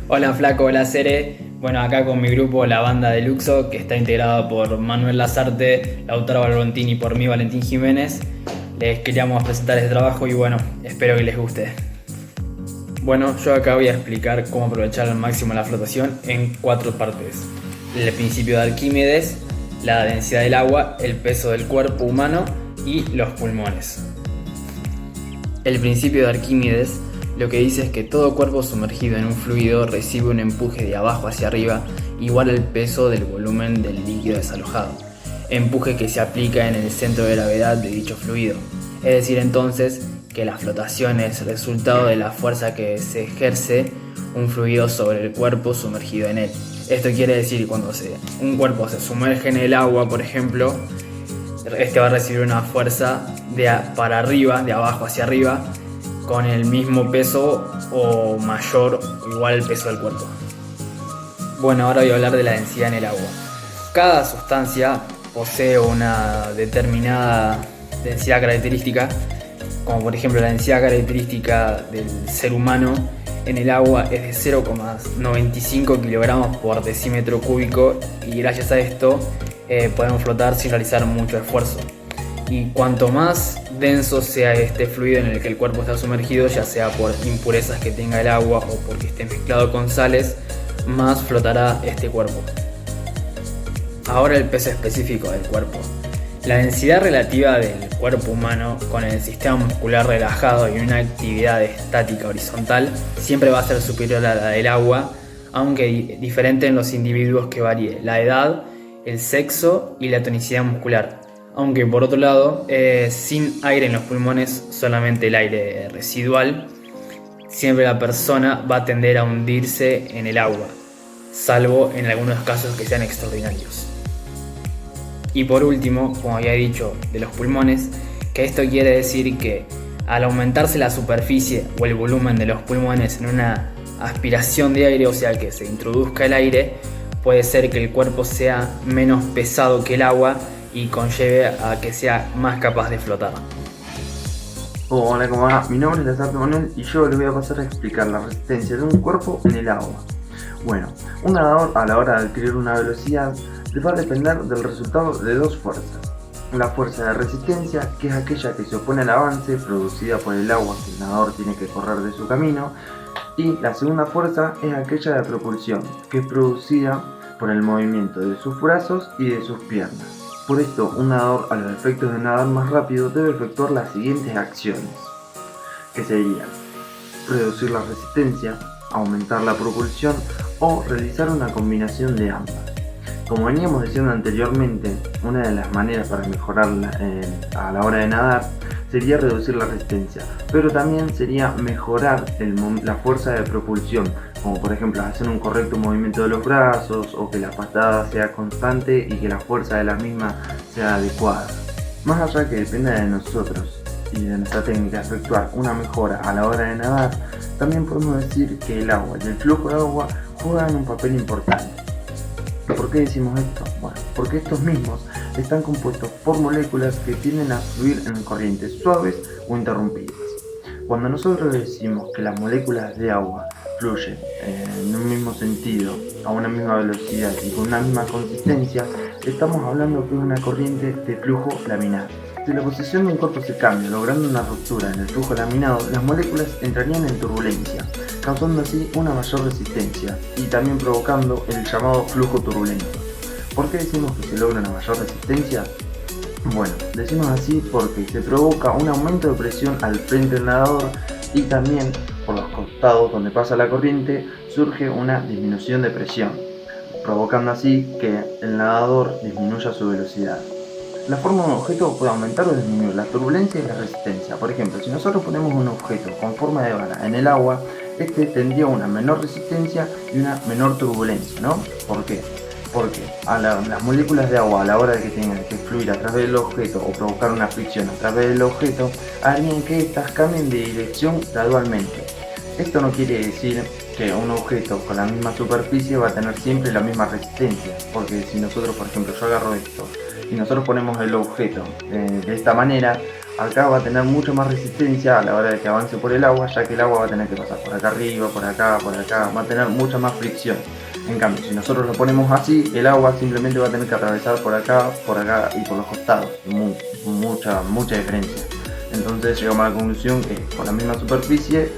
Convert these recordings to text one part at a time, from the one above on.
Hola Flaco, hola Cere. Bueno, acá con mi grupo, la banda de Luxo, que está integrada por Manuel Lazarte, Lautaro Barbontini y por mí, Valentín Jiménez. Les queríamos presentar este trabajo y bueno, espero que les guste. Bueno, yo acá voy a explicar cómo aprovechar al máximo la flotación en 4 partes. El principio de Arquímedes, la densidad del agua, el peso del cuerpo humano y los pulmones. El principio de Arquímedes lo que dice es que todo cuerpo sumergido en un fluido recibe un empuje de abajo hacia arriba igual al peso del volumen del líquido desalojado, empuje que se aplica en el centro de gravedad de dicho fluido. Es decir entonces que la flotación es el resultado de la fuerza que se ejerce un fluido sobre el cuerpo sumergido en él. Esto quiere decir que cuando un cuerpo se sumerge en el agua, por ejemplo, este va a recibir una fuerza para arriba, de abajo hacia arriba, con el mismo peso o mayor o igual al peso del cuerpo. Bueno, ahora voy a hablar de la densidad en el agua. Cada sustancia posee una determinada densidad característica, como por ejemplo la densidad característica del ser humano en el agua es de 0,95 kilogramos por decímetro cúbico y gracias a esto podemos flotar sin realizar mucho esfuerzo. Y cuanto más denso sea este fluido en el que el cuerpo está sumergido, ya sea por impurezas que tenga el agua o porque esté mezclado con sales, más flotará este cuerpo. Ahora el peso específico del cuerpo. La densidad relativa del cuerpo humano con el sistema muscular relajado y una actividad estática horizontal siempre va a ser superior a la del agua, aunque diferente en los individuos que varíe la edad, el sexo y la tonicidad muscular. Aunque por otro lado, sin aire en los pulmones, solamente el aire residual, siempre la persona va a tender a hundirse en el agua, salvo en algunos casos que sean extraordinarios. Y por último, como había dicho, de los pulmones, que esto quiere decir que al aumentarse la superficie o el volumen de los pulmones en una aspiración de aire, o sea que se introduzca el aire, puede ser que el cuerpo sea menos pesado que el agua y conlleve a que sea más capaz de flotar. Hola, ¿cómo va? Mi nombre es Lazardo Manuel y yo les voy a pasar a explicar la resistencia de un cuerpo en el agua. Bueno, un nadador a la hora de adquirir una velocidad va a depender del resultado de dos fuerzas. La fuerza de resistencia, que es aquella que se opone al avance producida por el agua que el nadador tiene que correr de su camino, y la segunda fuerza es aquella de propulsión, que es producida por el movimiento de sus brazos y de sus piernas. Por esto, un nadador, a los efectos de nadar más rápido, debe efectuar las siguientes acciones, que serían reducir la resistencia, aumentar la propulsión o realizar una combinación de ambas. Como veníamos diciendo anteriormente, una de las maneras para mejorarla a la hora de nadar sería reducir la resistencia, pero también sería mejorar la fuerza de propulsión, como por ejemplo hacer un correcto movimiento de los brazos o que la patada sea constante y que la fuerza de la misma sea adecuada. Más allá que dependa de nosotros y de nuestra técnica efectuar una mejora a la hora de nadar, también podemos decir que el agua y el flujo de agua juegan un papel importante. ¿Por qué decimos esto? Bueno, porque estos mismos están compuestos por moléculas que tienden a fluir en corrientes suaves o interrumpidas. Cuando nosotros decimos que las moléculas de agua fluyen en un mismo sentido, a una misma velocidad y con una misma consistencia, estamos hablando que es una corriente de flujo laminado. Si la posición de un cuerpo se cambia, logrando una ruptura en el flujo laminado, las moléculas entrarían en turbulencia, causando así una mayor resistencia y también provocando el llamado flujo turbulento. ¿Por qué decimos que se logra una mayor resistencia? Bueno, decimos así porque se provoca un aumento de presión al frente del nadador y también por los costados donde pasa la corriente surge una disminución de presión, provocando así que el nadador disminuya su velocidad. La forma de un objeto puede aumentar o disminuir la turbulencia y la resistencia. Por ejemplo, si nosotros ponemos un objeto con forma de bala en el agua, este tendría una menor resistencia y una menor turbulencia, ¿no? ¿Por qué? Porque las moléculas de agua a la hora de que tengan que fluir a través del objeto o provocar una fricción a través del objeto, harían que estas cambien de dirección gradualmente. Esto no quiere decir que un objeto con la misma superficie va a tener siempre la misma resistencia, porque si nosotros, por ejemplo, yo agarro esto y nosotros ponemos el objeto de esta manera, acá va a tener mucha más resistencia a la hora de que avance por el agua, ya que el agua va a tener que pasar por acá arriba, por acá, va a tener mucha más fricción. En cambio, si nosotros lo ponemos así, el agua simplemente va a tener que atravesar por acá y por los costados. Mucha diferencia. Entonces llegamos a la conclusión que con la misma superficie,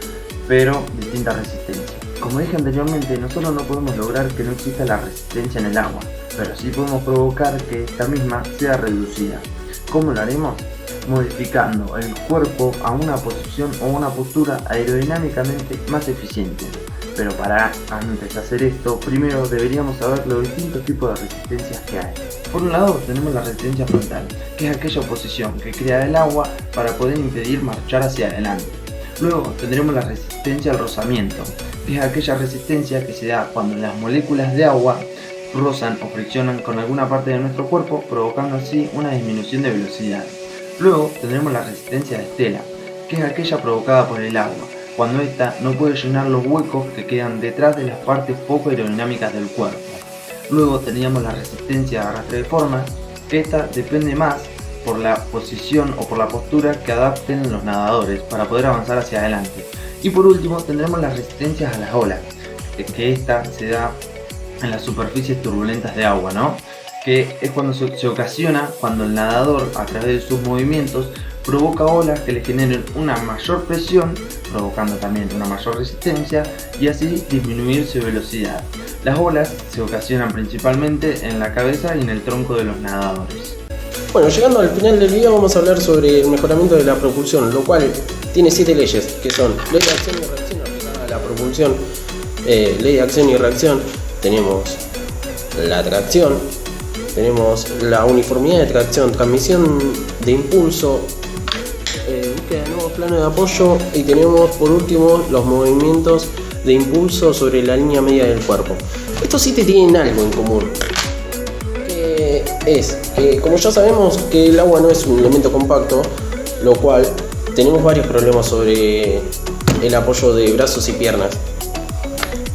pero distinta resistencia. Como dije anteriormente, nosotros no podemos lograr que no exista la resistencia en el agua, pero sí podemos provocar que esta misma sea reducida. ¿Cómo lo haremos? Modificando el cuerpo a una posición o una postura aerodinámicamente más eficiente. Pero antes de hacer esto, primero deberíamos saber los distintos tipos de resistencias que hay. Por un lado tenemos la resistencia frontal, que es aquella oposición que crea el agua para poder impedir marchar hacia adelante. Luego tendremos la resistencia al rozamiento, que es aquella resistencia que se da cuando las moléculas de agua rozan o friccionan con alguna parte de nuestro cuerpo, provocando así una disminución de velocidad. Luego tendremos la resistencia de estela, que es aquella provocada por el agua, cuando ésta no puede llenar los huecos que quedan detrás de las partes poco aerodinámicas del cuerpo. Luego teníamos la resistencia de arrastre de formas, que esta depende más por la posición o por la postura que adapten los nadadores para poder avanzar hacia adelante. Y por último tendremos las resistencias a las olas, que esta se da en las superficies turbulentas de agua, ¿no? Que es cuando se ocasiona cuando el nadador, a través de sus movimientos, provoca olas que le generen una mayor presión, provocando también una mayor resistencia, y así disminuir su velocidad. Las olas se ocasionan principalmente en la cabeza y en el tronco de los nadadores. Bueno, llegando al final del video vamos a hablar sobre el mejoramiento de la propulsión, lo cual tiene 7 leyes, que son ley de acción y reacción aplicada a la propulsión, ley de acción y reacción, tenemos la tracción, tenemos la uniformidad de tracción, transmisión de impulso, búsqueda de nuevos planos de apoyo, y tenemos por último los movimientos de impulso sobre la línea media del cuerpo. Estos 7 tienen algo en común, que es que, como ya sabemos, que el agua no es un elemento compacto, lo cual tenemos varios problemas sobre el apoyo de brazos y piernas.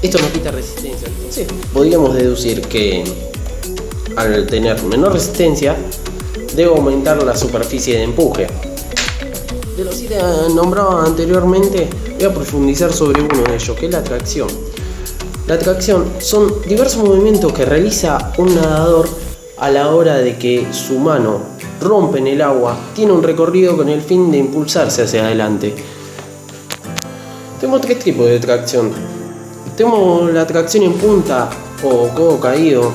Esto nos quita resistencia, entonces podríamos deducir que al tener menor resistencia debo aumentar la superficie de empuje. De los 7 nombrados anteriormente, voy a profundizar sobre uno de ellos, que es la tracción. La tracción son diversos movimientos que realiza un nadador a la hora de que su mano rompe en el agua, tiene un recorrido con el fin de impulsarse hacia adelante. Tenemos 3 tipos de tracción. Tenemos la tracción en punta o codo caído,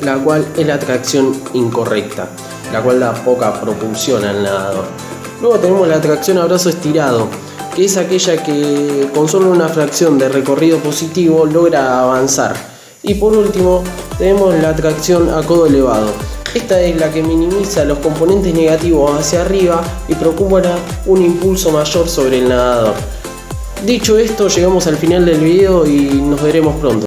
la cual es la tracción incorrecta, la cual da poca propulsión al nadador. Luego tenemos la tracción a brazo estirado, que es aquella que con solo una fracción de recorrido positivo logra avanzar. Y por último tenemos la tracción a codo elevado. Esta es la que minimiza los componentes negativos hacia arriba y procura un impulso mayor sobre el nadador. Dicho esto, llegamos al final del video y nos veremos pronto.